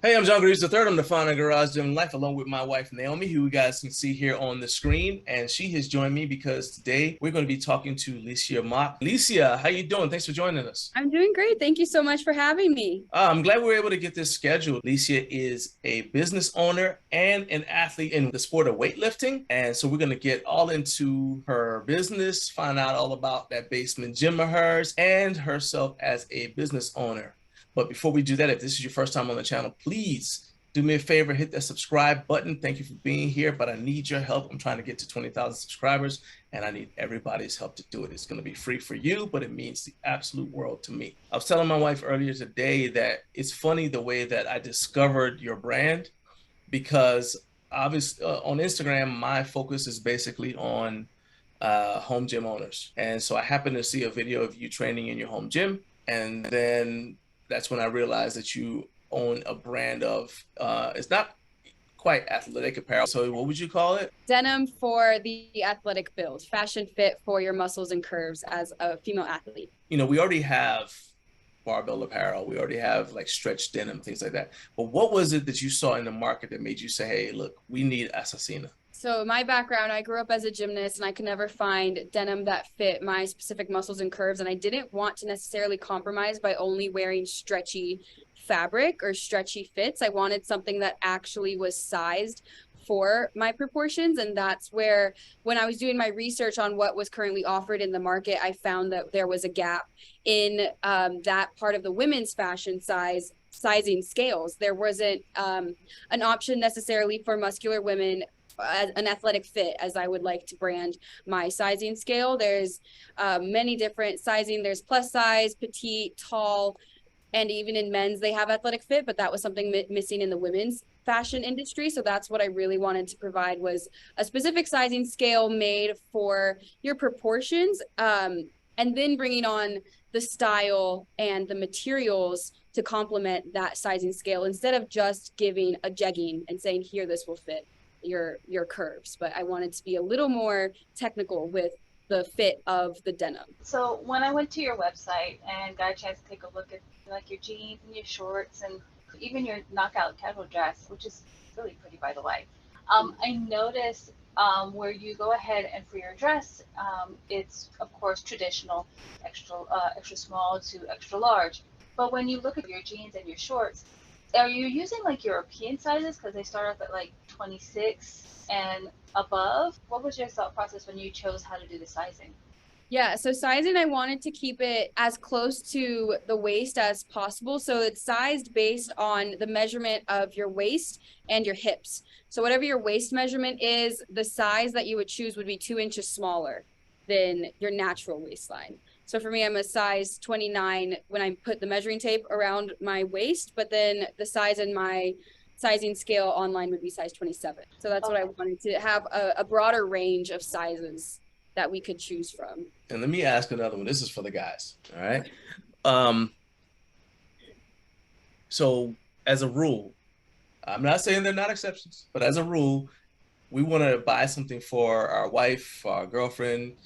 Hey, I'm John Greaves III. I'm the founder of Garage Gym Life, along with my wife Naomi, who you guys can see here on the screen. And she has joined me because today we're going to be talking to Licia Mock. Licia, how you doing? Thanks for joining us. I'm doing great. Thank you so much for having me. I'm glad we were able to get this scheduled. Licia is a business owner and an athlete in the sport of weightlifting. And so we're going to get all into her business, find out all about that basement gym of hers and herself as a business owner. But before we do that, if this is your first time on the channel, please do me a favor, hit that subscribe button. Thank you for being here, but I need your help. I'm trying to get to 20,000 subscribers, and I need everybody's help to do it. It's going to be free for you, but it means the absolute world to me. I was telling my wife earlier today that it's funny the way that I discovered your brand, because obviously on Instagram, my focus is basically on home gym owners. And so I happened to see a video of you training in your home gym, and then that's when I realized that you own a brand of, it's not quite athletic apparel. So what would you call it? Denim for the athletic build, fashion fit for your muscles and curves as a female athlete. You know, we already have barbell apparel. We already have like stretch denim, things like that. But what was it that you saw in the market that made you say, hey, look, we need Asesina? So my background, I grew up as a gymnast and I could never find denim that fit my specific muscles and curves. And I didn't want to necessarily compromise by only wearing stretchy fabric or stretchy fits. I wanted something that actually was sized for my proportions. And that's where, when I was doing my research on what was currently offered in the market, I found that there was a gap in that part of the women's fashion sizing scales. There wasn't an option necessarily for muscular women, an athletic fit, as I would like to brand my sizing scale. There's many different sizing. There's plus size, petite, tall, and even in men's they have athletic fit, but that was something missing in the women's fashion industry. So that's what I really wanted to provide, was a specific sizing scale made for your proportions, and then bringing on the style and the materials to complement that sizing scale, instead of just giving a jegging and saying, here, this will fit your curves. But I wanted to be a little more technical with the fit of the denim. So when I went to your website and got a chance to take a look at like your jeans and your shorts and even your knockout casual dress, which is really pretty by the way, I noticed where you go ahead and for your dress, it's of course traditional, extra small to extra large. But when you look at your jeans and your shorts, are you using like European sizes because they start off at like 26 and above? What was your thought process when you chose how to do the sizing? Yeah, so sizing, I wanted to keep it as close to the waist as possible. So it's sized based on the measurement of your waist and your hips. So whatever your waist measurement is, the size that you would choose would be 2 inches smaller than your natural waistline. So for me, I'm a size 29 when I put the measuring tape around my waist, but then the size in my sizing scale online would be size 27. So that's what I wanted, to have a broader range of sizes that we could choose from. And let me ask another one. This is for the guys. All right. Um, so as a rule, I'm not saying they're not exceptions, but as a rule, we want to buy something for our wife, for our girlfriend,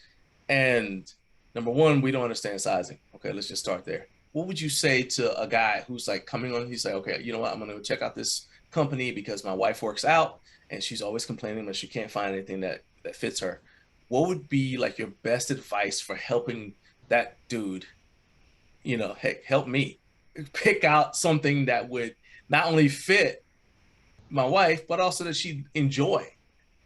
and number one, we don't understand sizing. Okay, let's just start there. What would you say to a guy who's like coming on, he's like, okay, you know what, I'm gonna check out this company because my wife works out and she's always complaining that she can't find anything that fits her. What would be like your best advice for helping that dude, you know, heck, help me pick out something that would not only fit my wife, but also that she'd enjoy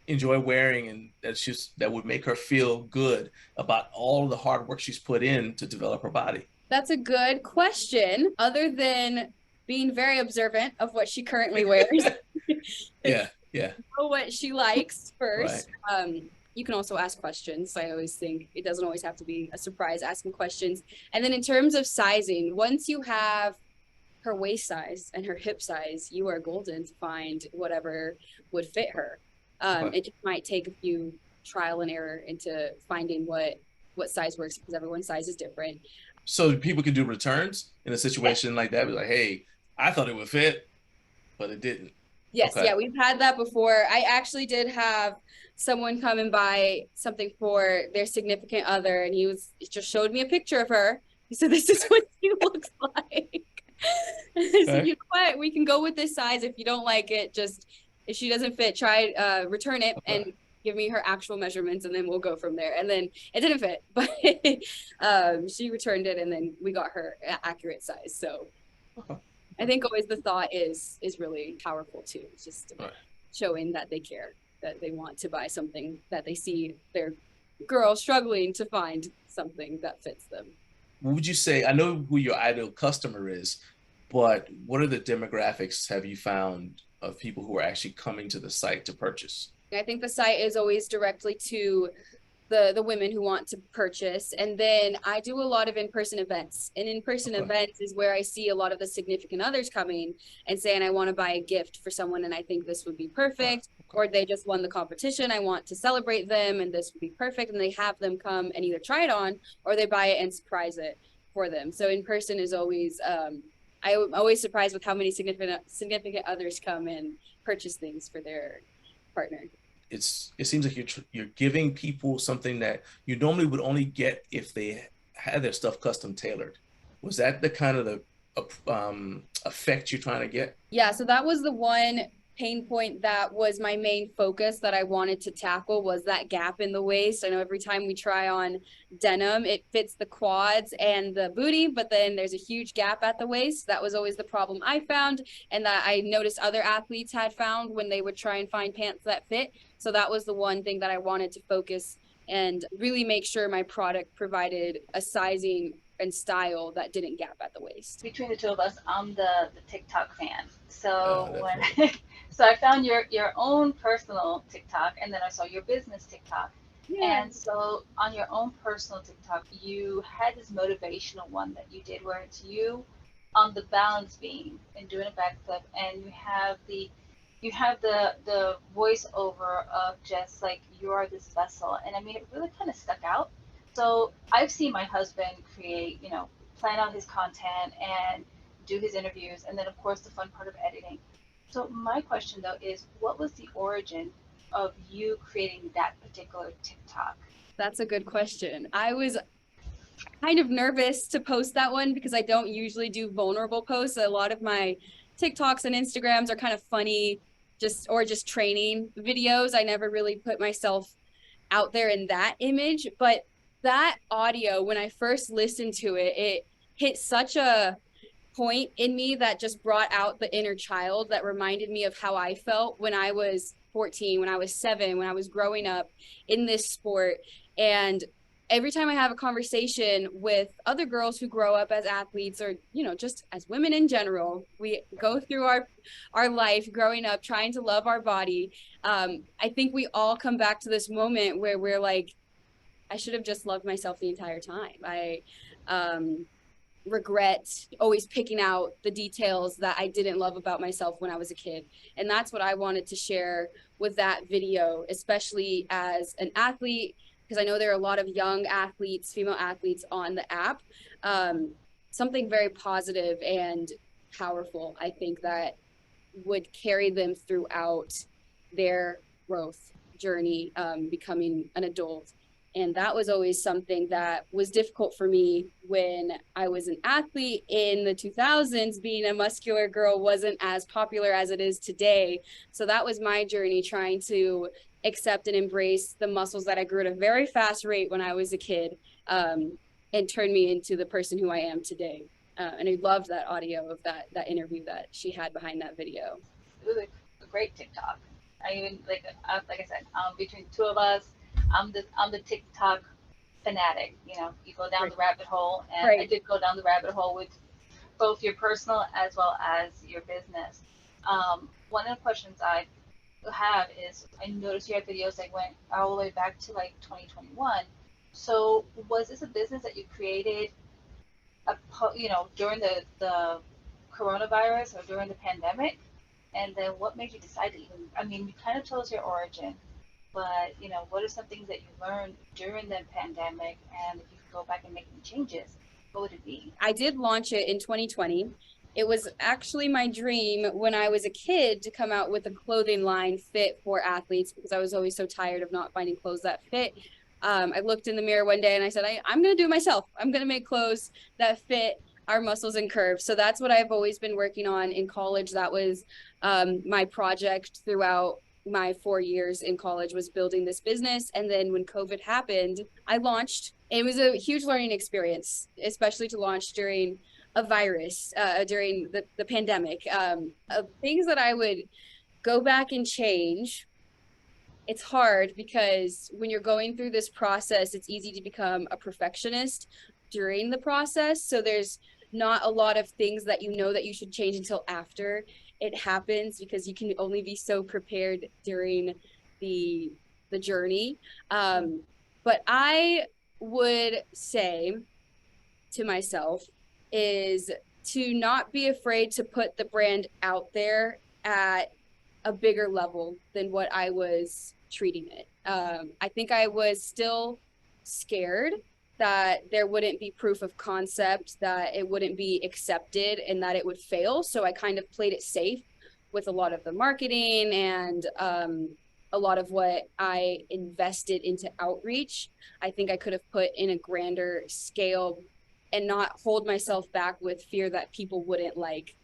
wearing, and that would make her feel good about all the hard work she's put in to develop her body? That's a good question. Other than being very observant of what she currently wears, yeah, yeah, know what she likes first. right. You can also ask questions. I always think it doesn't always have to be a surprise asking questions. And then in terms of sizing, once you have her waist size and her hip size, you are golden to find whatever would fit her. It just might take a few trial and error into finding what size works, because everyone's size is different. So people can do returns in a situation like that. Be like, hey, I thought it would fit, but it didn't. Yes, Okay. yeah, we've had that before. I actually did have someone come and buy something for their significant other, and he just showed me a picture of her. He said, "This is what she looks like." So you know what? We can go with this size. If you don't like it, just if she doesn't fit, try return it and give me her actual measurements, and then we'll go from there. And then it didn't fit, but she returned it, and then we got her accurate size. So I think always the thought is really powerful too. It's just showing that they care, that they want to buy something, that they see their girl struggling to find something that fits them. What would you say? I know who your ideal customer is, but what are the demographics have you found of people who are actually coming to the site to purchase? I think the site is always directly to the women who want to purchase. And then I do a lot of in-person events, and in-person events is where I see a lot of the significant others coming and saying, I want to buy a gift for someone and I think this would be perfect. Or they just won the competition, I want to celebrate them and this would be perfect. And they have them come and either try it on or they buy it and surprise it for them. So in person is always, I'm always surprised with how many significant others come and purchase things for their partner. It seems like you're giving people something that you normally would only get if they had their stuff custom tailored. Was that the kind of the effect you're trying to get? Yeah, so that was the one pain point that was my main focus that I wanted to tackle, was that gap in the waist. I know every time we try on denim, it fits the quads and the booty, but then there's a huge gap at the waist. That was always the problem I found, and that I noticed other athletes had found when they would try and find pants that fit. So that was the one thing that I wanted to focus and really make sure my product provided a sizing and style that didn't gap at the waist. Between the two of us, I'm the TikTok fan. So so I found your own personal TikTok, and then I saw your business TikTok. Yeah. And so on your own personal TikTok, you had this motivational one that you did where it's you on the balance beam and doing a backflip, and you have the voiceover of just like, you are this vessel. And I mean, it really kind of stuck out. So I've seen my husband create, plan out his content and do his interviews, and then of course the fun part of editing. So my question though is, what was the origin of you creating that particular TikTok? That's a good question. I was kind of nervous to post that one because I don't usually do vulnerable posts. A lot of my TikToks and Instagrams are kind of funny, just training videos. I never really put myself out there in that image, but that audio, when I first listened to it, it hit such a point in me that just brought out the inner child, that reminded me of how I felt when I was 14, when I was 7, when I was growing up in this sport. And every time I have a conversation with other girls who grow up as athletes, or, just as women in general, we go through our life growing up, trying to love our body. I think we all come back to this moment where we're like, I should have just loved myself the entire time. I regret always picking out the details that I didn't love about myself when I was a kid. And that's what I wanted to share with that video, especially as an athlete, because I know there are a lot of young athletes, female athletes on the app. Something very positive and powerful, I think, that would carry them throughout their growth journey, becoming an adult. And that was always something that was difficult for me when I was an athlete in the 2000s. Being a muscular girl wasn't as popular as it is today. So that was my journey, trying to accept and embrace the muscles that I grew at a very fast rate when I was a kid, and turn me into the person who I am today. And I love that audio of that interview that she had behind that video. It was a great TikTok. I even, like I said, between the two of us, I'm the TikTok fanatic. You go down the rabbit hole, and I did go down the rabbit hole with both your personal as well as your business. One of the questions I have is, I noticed you had videos that went all the way back to like 2021. So was this a business that you created, during the coronavirus or during the pandemic? And then what made you decide to you kind of told us your origin, but what are some things that you learned during the pandemic, and if you could go back and make any changes, what would it be? I did launch it in 2020. It was actually my dream when I was a kid to come out with a clothing line fit for athletes, because I was always so tired of not finding clothes that fit. I looked in the mirror one day and I said, I'm going to do it myself. I'm going to make clothes that fit our muscles and curves. So that's what I've always been working on in college. That was my project throughout my 4 years in college, was building this business. And then when COVID happened, I launched. It was a huge learning experience, especially to launch during a virus, during the pandemic. Things that I would go back and change. It's hard because when you're going through this process, it's easy to become a perfectionist during the process. So there's not a lot of things that you know that you should change until after it happens, because you can only be so prepared during the journey. But I would say to myself is to not be afraid to put the brand out there at a bigger level than what I was treating it. I think I was still scared that there wouldn't be proof of concept, that it wouldn't be accepted, and that it would fail. So I kind of played it safe with a lot of the marketing and a lot of what I invested into outreach. I think I could have put in a grander scale and not hold myself back with fear that people wouldn't like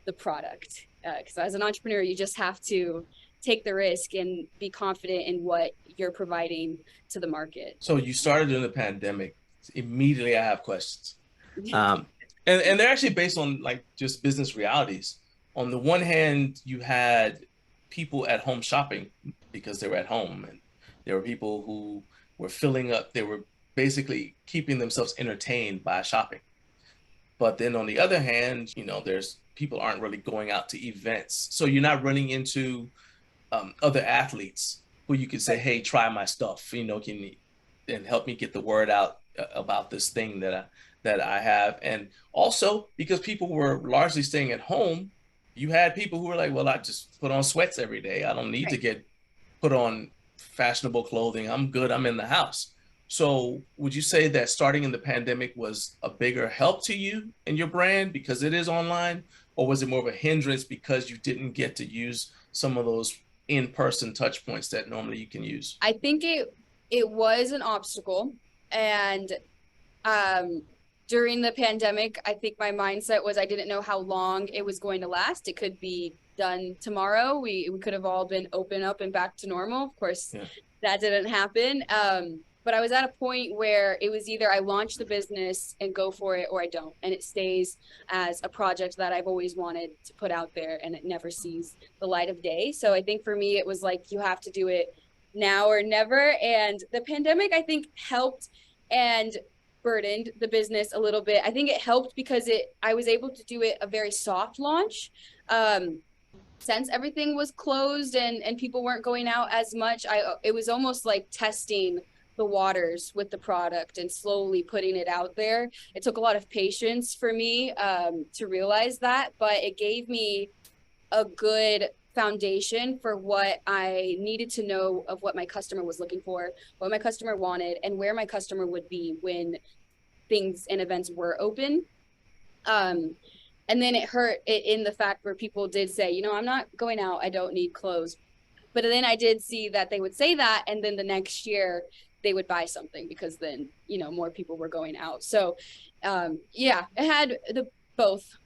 the product. Because as an entrepreneur, you just have to take the risk and be confident in what you're providing to the market. So you started during the pandemic. Immediately, I have questions. And they're actually based on like just business realities. On the one hand, you had people at home shopping because they were at home, and there were people who were filling up. They were basically keeping themselves entertained by shopping. But then on the other hand, there's people aren't really going out to events. So you're not running into other athletes who you could say, hey, try my stuff, can you, and help me get the word out about this thing that I have. And also because people were largely staying at home, you had people who were like, well, I just put on sweats every day. I don't need to get put on fashionable clothing. I'm good. I'm in the house. So would you say that starting in the pandemic was a bigger help to you and your brand because it is online, or was it more of a hindrance because you didn't get to use some of those in-person touch points that normally you can use? I think it was an obstacle. And during the pandemic, I think my mindset was I didn't know how long it was going to last. It could be done tomorrow. We could have all been open up and back to normal. Of course, that didn't happen. But I was at a point where it was either I launch the business and go for it, or I don't. And it stays as a project that I've always wanted to put out there, and it never sees the light of day. So I think for me, it was like, you have to do it now or never. And the pandemic, I think, helped and burdened the business a little bit. I think it helped because I was able to do it a very soft launch. Since everything was closed and people weren't going out as much, it was almost like testing the waters with the product and slowly putting it out there. It took a lot of patience for me to realize that, but it gave me a good foundation for what I needed to know of what my customer was looking for, what my customer wanted, and where my customer would be when things and events were open. And then it hurt in the fact where people did say, I'm not going out, I don't need clothes. But then I did see that they would say that, and then the next year they would buy something because then, more people were going out. So it had both,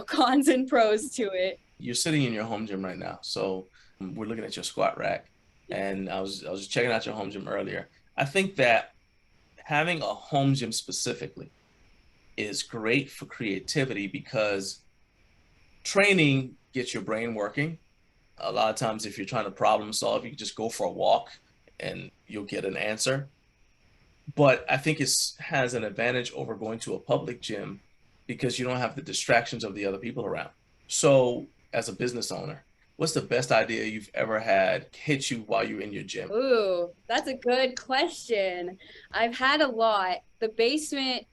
cons and pros to it. You're sitting in your home gym right now. So we're looking at your squat rack, and I was checking out your home gym earlier. I think that having a home gym specifically is great for creativity because training gets your brain working. A lot of times if you're trying to problem solve, you can just go for a walk and you'll get an answer. But I think it has an advantage over going to a public gym because you don't have the distractions of the other people around. So as a business owner, what's the best idea you've ever had hit you while you're in your gym? Ooh, that's a good question. I've had a lot. The basement,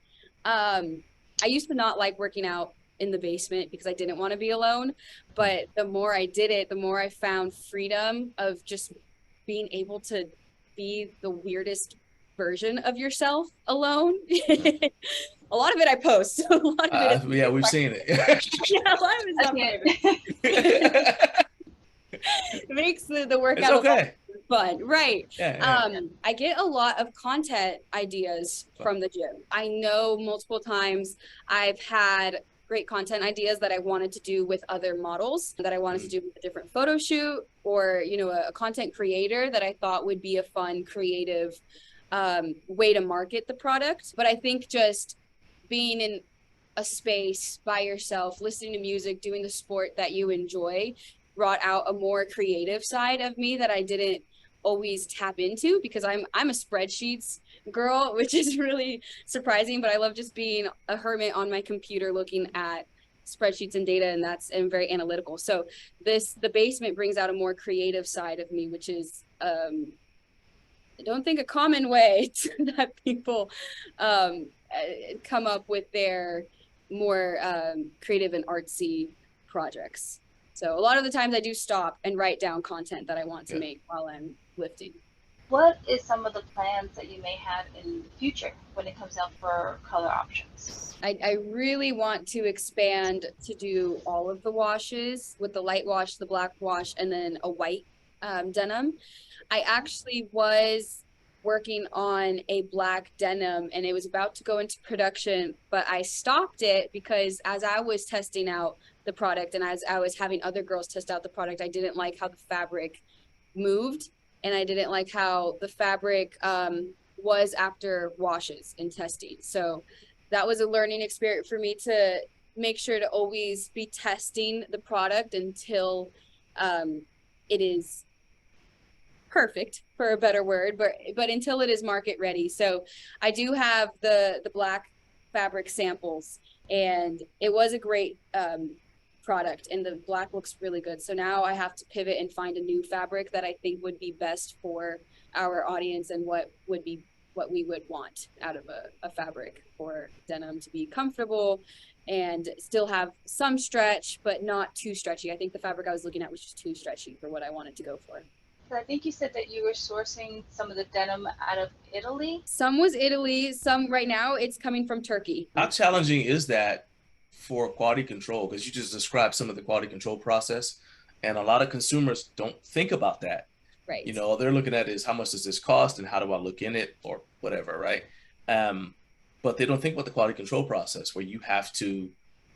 I used to not like working out in the basement because I didn't want to be alone. But the more I did it, the more I found freedom of just being able to be the weirdest version of yourself alone. A lot of it I post. A lot of it we've seen it. Yeah, a lot of it's not it makes the workout it's okay. fun, right? Yeah. I get a lot of content ideas from the gym. I know multiple times I've had great content ideas that I wanted to do with other models, that I wanted to do with a different photo shoot, or, you know, a content creator that I thought would be a fun, creative way to market the product. But I think just being in a space by yourself, listening to music, doing the sport that you enjoy, brought out a more creative side of me that I didn't always tap into, because I'm a spreadsheets girl, which is really surprising, but I love just being a hermit on my computer looking at spreadsheets and data, and very analytical. So the basement brings out a more creative side of me, which is I don't think a common way that people come up with their more creative and artsy projects. So a lot of the times I do stop and write down content that I want to make while I'm lifting. What is some of the plans that you may have in the future when it comes out for color options? I really want to expand to do all of the washes, with the light wash, the black wash, and then a white denim. I actually was working on a black denim and it was about to go into production, but I stopped it because as I was testing out the product and as I was having other girls test out the product, I didn't like how the fabric moved, and I didn't like how the fabric was after washes and testing. So that was a learning experience for me, to make sure to always be testing the product until it is perfect, for a better word, but until it is market ready. So I do have the black fabric samples, and it was a great product, and the black looks really good. So now I have to pivot and find a new fabric that I think would be best for our audience, and what we would want out of a fabric for denim to be comfortable and still have some stretch, but not too stretchy. I think the fabric I was looking at was just too stretchy for what I wanted to go for. So I think you said that you were sourcing some of the denim out of Italy. Some was Italy, some right now it's coming from Turkey. How challenging is that for quality control? Because you just described some of the quality control process, and a lot of consumers don't think about that. Right. You know, they're looking at is how much does this cost and how do I look in it or whatever, right? But they don't think about the quality control process, where you have to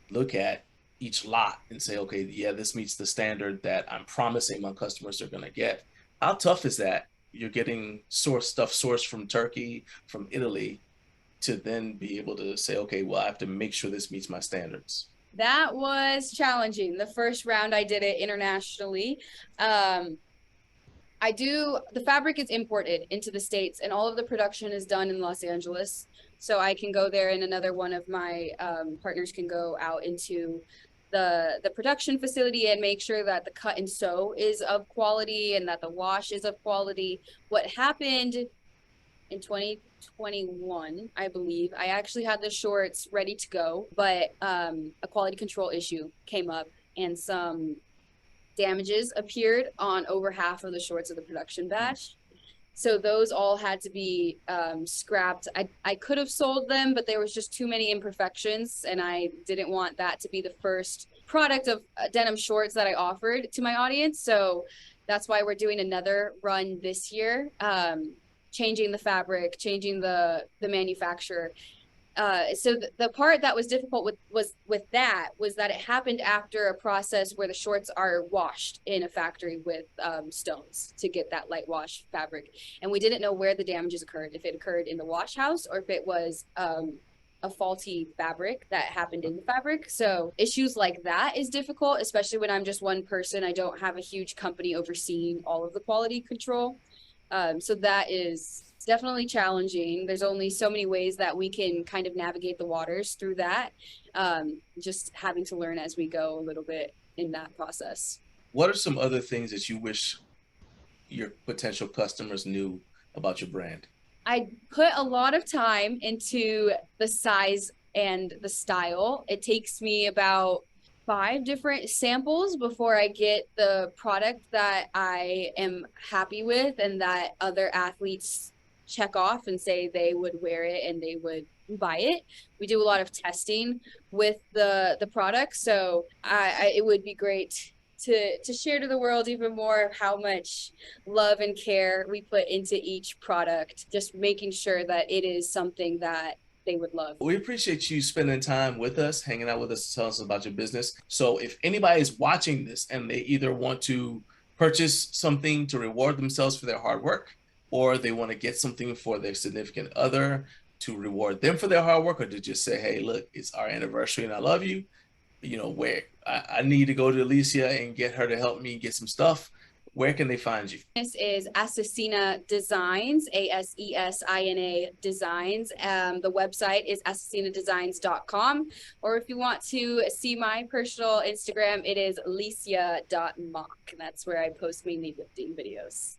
look at each lot and say, okay, yeah, this meets the standard that I'm promising my customers they're going to get. How tough is that? You're getting stuff sourced from Turkey, from Italy, to then be able to say, okay, well, I have to make sure this meets my standards. That was challenging. The first round I did it internationally. The fabric is imported into the States, and all of the production is done in Los Angeles. So I can go there, and another one of my partners can go out into the production facility and make sure that the cut and sew is of quality and that the wash is of quality. What happened in 2021, I believe, I actually had the shorts ready to go, but a quality control issue came up and some damages appeared on over half of the shorts of the production batch. So those all had to be scrapped. I could have sold them, but there was just too many imperfections, and I didn't want that to be the first product of denim shorts that I offered to my audience. So that's why we're doing another run this year, changing the fabric, changing the manufacturer. So the part that was difficult with that was that it happened after a process where the shorts are washed in a factory with stones to get that light wash fabric. And we didn't know where the damages occurred, if it occurred in the wash house or if it was a faulty fabric that happened in the fabric. So issues like that is difficult, especially when I'm just one person. I don't have a huge company overseeing all of the quality control. So that is definitely challenging. There's only so many ways that we can kind of navigate the waters through that. Just having to learn as we go a little bit in that process. What are some other things that you wish your potential customers knew about your brand? I put a lot of time into the size and the style. It takes me about 5 different samples before I get the product that I am happy with and that other athletes check off and say they would wear it and they would buy it. We do a lot of testing with the product, so it would be great to share to the world even more of how much love and care we put into each product, just making sure that it is something that they would love. We appreciate you spending time with us, hanging out with us, to tell us about your business. So if anybody is watching this and they either want to purchase something to reward themselves for their hard work, or they want to get something for their significant other to reward them for their hard work, or to just say, hey, look, it's our anniversary and I love you, you know, where I need to go to Licia and get her to help me get some stuff, where can they find you? This is Asesina Designs, Asesina Designs. The website is asesinadesigns.com. Or if you want to see my personal Instagram, it is licia.mock. That's where I post mainly lifting videos.